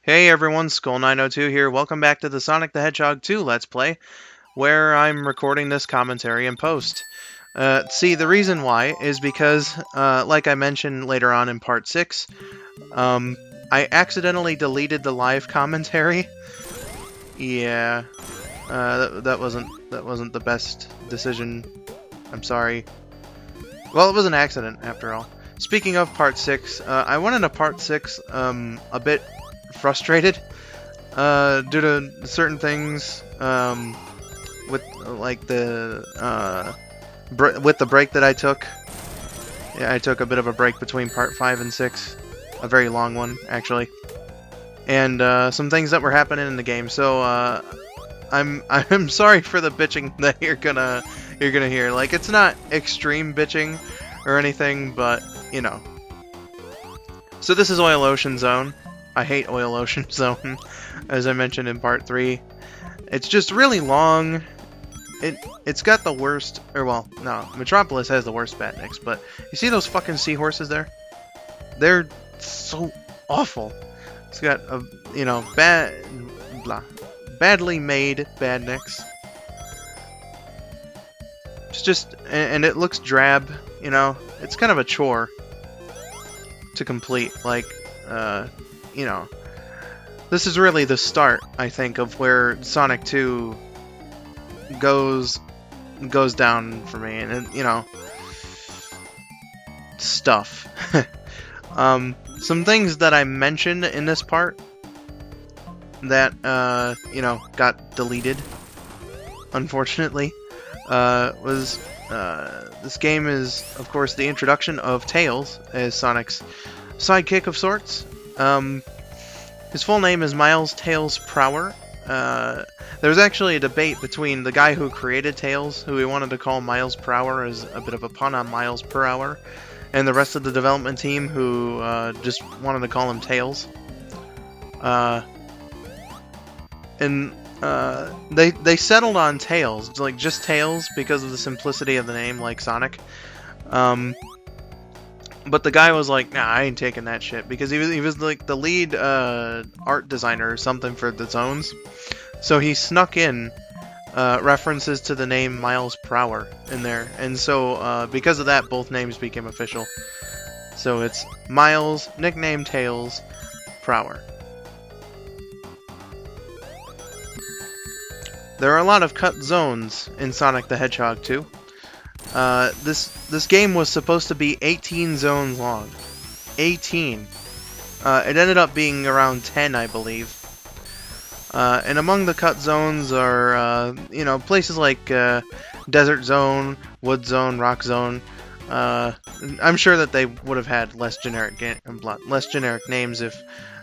Hey everyone, Skull902 here. Welcome back to the Sonic the Hedgehog 2 Let's Play, where I'm recording this commentary in post. See, the reason why is because, like I mentioned later on in Part 6, I accidentally deleted the live commentary. Yeah, that wasn't the best decision. I'm sorry. Well, it was an accident, after all. Speaking of Part 6, I went into Part 6 a bit frustrated due to certain things with like with the break that I took. Yeah, I took a bit of a break between Part 5 and 6, a very long one actually, and some things that were happening in the game. So I'm sorry for the bitching that you're gonna hear. Like, it's not extreme bitching or anything, but you know. So this is Oil Ocean Zone. I hate Oil Ocean Zone, as I mentioned in Part 3. It's just really long. It's got the worst, or well, no, Metropolis has the worst Batniks, but you see those fucking seahorses there? They're so awful. It's got a, badly made Badniks. It's just, and it looks drab, you know? It's kind of a chore to complete, like, this is really the start, I think, of where Sonic 2 goes down for me, and stuff. Some things that I mentioned in this part that, got deleted, unfortunately, was, this game is, of course, the introduction of Tails as Sonic's sidekick of sorts. His full name is Miles Tails Prower. There was actually a debate between the guy who created Tails, who he wanted to call Miles Prower as a bit of a pun on miles per hour, and the rest of the development team who just wanted to call him Tails. They settled on Tails, like just Tails, because of the simplicity of the name, like Sonic. But the guy was like, nah, I ain't taking that shit, because he was like the lead art designer or something for the zones. So he snuck in references to the name Miles Prower in there. And so because of that, both names became official. So it's Miles, nickname Tails, Prower. There are a lot of cut zones in Sonic the Hedgehog 2. This game was supposed to be 18 zones long. 18. It ended up being around 10, I believe. And among the cut zones are, places like Desert Zone, Wood Zone, Rock Zone. I'm sure that they would have had less generic names if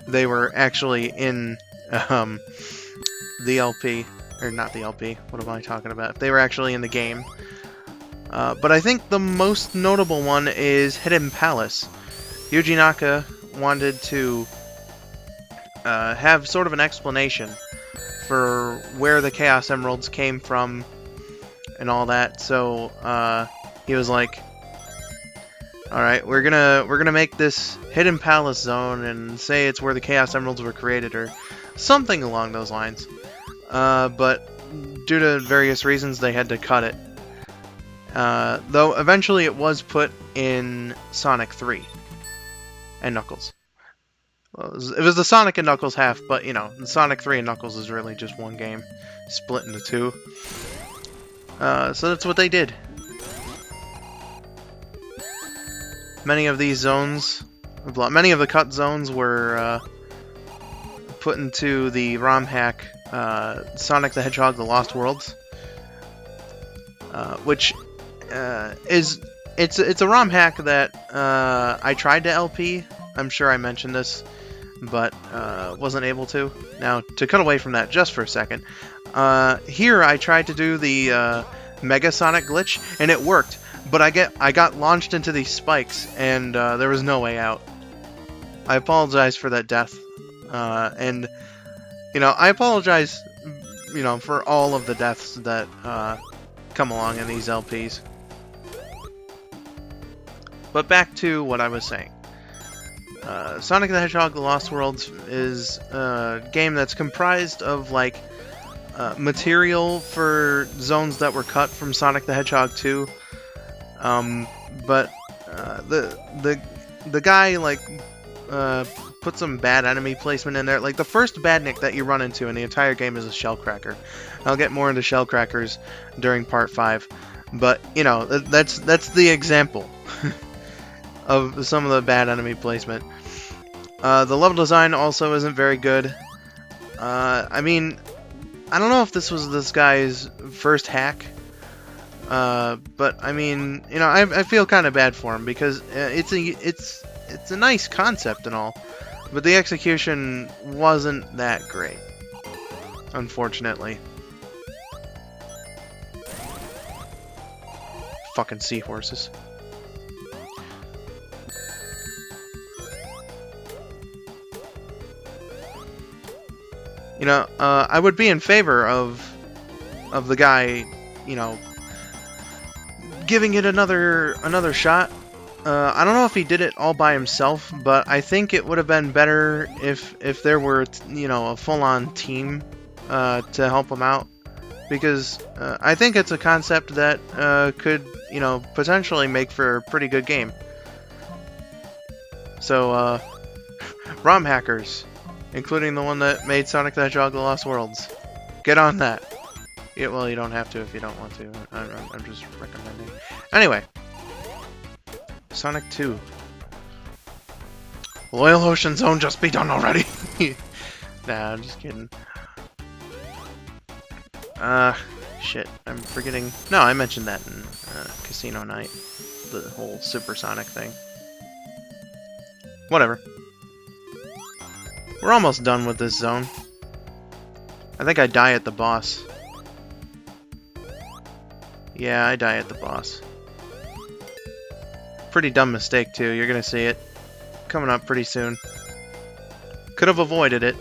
they were actually in the LP. Or not the LP, what am I talking about? If they were actually in the game. But I think the most notable one is Hidden Palace. Yuji Naka wanted to have sort of an explanation for where the Chaos Emeralds came from and all that. So he was like, "Alright, we're gonna make this Hidden Palace zone and say it's where the Chaos Emeralds were created," or something along those lines. But due to various reasons, they had to cut it. Though eventually it was put in Sonic 3 and Knuckles. Well, it was the Sonic and Knuckles half, but Sonic 3 and Knuckles is really just one game, split into two. So that's what they did. Many of these zones, many of the cut zones were put into the ROM hack Sonic the Hedgehog: The Lost Worlds, which it's a ROM hack that I tried to LP. I'm sure I mentioned this, but wasn't able to. Now, to cut away from that just for a second, here I tried to do the Mega Sonic glitch, and it worked, but I got launched into these spikes, and there was no way out. I apologize for that death, and I apologize, for all of the deaths that come along in these LPs. But back to what I was saying. Sonic the Hedgehog: The Lost Worlds is a game that's comprised of like material for zones that were cut from Sonic the Hedgehog 2. But the guy like put some bad enemy placement in there. Like the first badnik that you run into in the entire game is a shellcracker. I'll get more into shellcrackers during part 5, but you know that's the example of some of the bad enemy placement. The level design also isn't very good. I mean, I don't know if this was this guy's first hack, but I mean, you know, I feel kind of bad for him because it's a nice concept and all, but the execution wasn't that great, unfortunately. Fucking seahorses. You know, I would be in favor of the guy, you know, giving it another shot. I don't know if he did it all by himself, but I think it would have been better if there were, you know, a full-on team to help him out, because I think it's a concept that could, you know, potentially make for a pretty good game. So, ROM hackers, including the one that made Sonic the Hedgehog: The Lost Worlds, get on that. Yeah, well, you don't have to if you don't want to. I'm just recommending. Anyway, Sonic 2. Loyal Ocean Zone just be done already. Nah, I'm just kidding. Shit, I'm forgetting. No, I mentioned that in Casino Night, the whole supersonic thing. Whatever. We're almost done with this zone. I think I die at the boss. Yeah, I die at the boss. Pretty dumb mistake, too. You're gonna see it coming up pretty soon. Could have avoided it,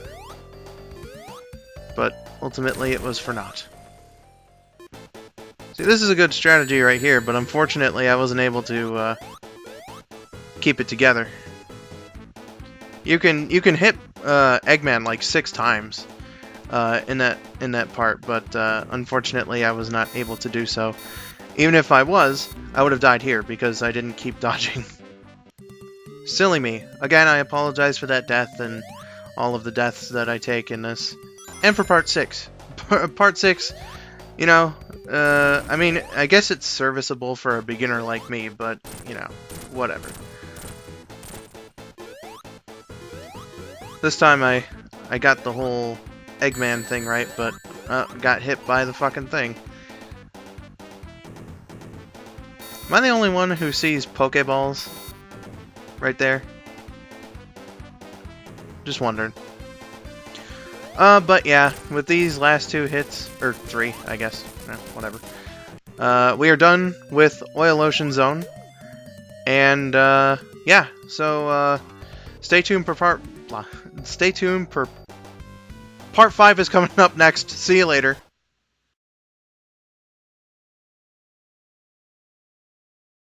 but ultimately it was for naught. See, this is a good strategy right here, but unfortunately I wasn't able to keep it together. You can hit Eggman like 6 times in that part, but unfortunately I was not able to do so. Even if I was, I would have died here because I didn't keep dodging. Silly me. Again, I apologize for that death and all of the deaths that I take in this. And for part 6. Part 6, you know, I mean, I guess it's serviceable for a beginner like me, but, you know, whatever. This time I got the whole Eggman thing right, but got hit by the fucking thing. Am I the only one who sees Pokeballs right there? Just wondering. But yeah, with these last 2 hits, or 3, I guess, whatever. We are done with Oil Ocean Zone, and yeah, so stay tuned for part 5 is coming up next. See you later.